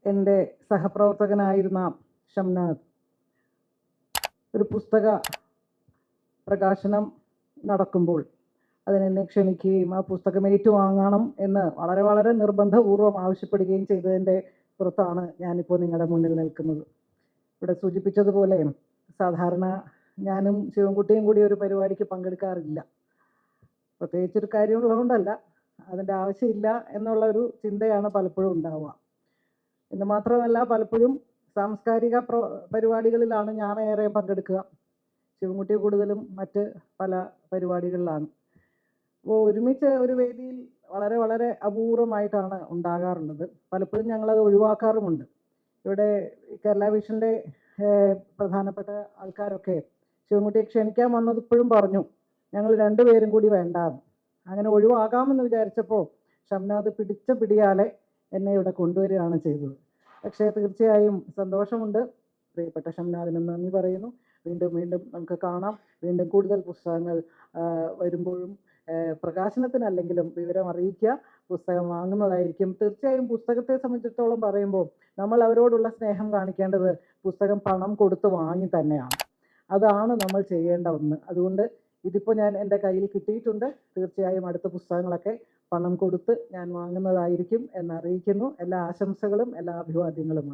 എൻ്റെ സഹപ്രവർത്തകനായിരുന്ന ഷംനാദ് ഒരു പുസ്തക പ്രകാശനം നടക്കുമ്പോൾ അതിനെന്നെ ക്ഷണിക്കുകയും ആ പുസ്തകം ഏറ്റുവാങ്ങണം എന്ന് വളരെ വളരെ നിർബന്ധപൂർവ്വം ആവശ്യപ്പെടുകയും ചെയ്തതിൻ്റെ പുറത്താണ് ഞാനിപ്പോൾ നിങ്ങളുടെ മുന്നിൽ നിൽക്കുന്നത്. ഇവിടെ സൂചിപ്പിച്ചതുപോലെ സാധാരണ ഞാനും ശിവൻകുട്ടിയും കൂടി ഒരു പരിപാടിക്ക് പങ്കെടുക്കാറില്ല. പ്രത്യേകിച്ചൊരു കാര്യമുള്ളതുകൊണ്ടല്ല, അതിൻ്റെ ആവശ്യമില്ല എന്നുള്ള ഒരു ചിന്തയാണ് പലപ്പോഴും ഉണ്ടാവുക. എന്ന് മാത്രമല്ല, പലപ്പോഴും സാംസ്കാരിക പരിപാടികളിലാണ് ഞാൻ ഏറെ പങ്കെടുക്കുക. ശിവൻകുട്ടി കൂടുതലും മറ്റ് പല പരിപാടികളിലാണ്. അപ്പോൾ ഒരുമിച്ച് ഒരു വേദിയിൽ വളരെ വളരെ അപൂർവമായിട്ടാണ് ഉണ്ടാകാറുള്ളത്. പലപ്പോഴും ഞങ്ങളത് ഒഴിവാക്കാറുമുണ്ട്. ഇവിടെ കേരള വിഷൻ്റെ പ്രധാനപ്പെട്ട ആൾക്കാരൊക്കെ ശിവൻകുട്ടിയെ ക്ഷണിക്കാൻ വന്നതിപ്പോഴും പറഞ്ഞു ഞങ്ങൾ രണ്ടുപേരും കൂടി വേണ്ടാന്ന്. അങ്ങനെ ഒഴിവാകാമെന്ന് വിചാരിച്ചപ്പോൾ ഷംനാദ് പിടിച്ച പിടിയാലെ എന്നെ ഇവിടെ കൊണ്ടുവരികയാണ് ചെയ്തത്. പക്ഷേ തീർച്ചയായും സന്തോഷമുണ്ട്. പ്രിയപ്പെട്ട ഷംനാദിന് നന്ദി പറയുന്നു. വീണ്ടും വീണ്ടും നമുക്ക് കാണാം. വീണ്ടും കൂടുതൽ പുസ്തകങ്ങൾ വരുമ്പോഴും പ്രകാശനത്തിനല്ലെങ്കിലും വിവരം അറിയിക്കുക. പുസ്തകം വാങ്ങുന്നതായിരിക്കും. തീർച്ചയായും പുസ്തകത്തെ സംബന്ധിച്ചിടത്തോളം പറയുമ്പോൾ നമ്മൾ അവരോടുള്ള സ്നേഹം കാണിക്കേണ്ടത് പുസ്തകം പണം കൊടുത്ത് വാങ്ങി തന്നെയാണ്. അതാണ് നമ്മൾ ചെയ്യേണ്ട ഒന്ന്. അതുകൊണ്ട് ഇതിപ്പോൾ ഞാൻ എൻ്റെ കയ്യിൽ കിട്ടിയിട്ടുണ്ട്. തീർച്ചയായും അടുത്ത പുസ്തകങ്ങളൊക്കെ പണം കൊടുത്ത് ഞാൻ വാങ്ങുന്നതായിരിക്കും എന്നറിയിക്കുന്നു. എല്ലാ ആശംസകളും എല്ലാ അഭിവാദ്യങ്ങളും.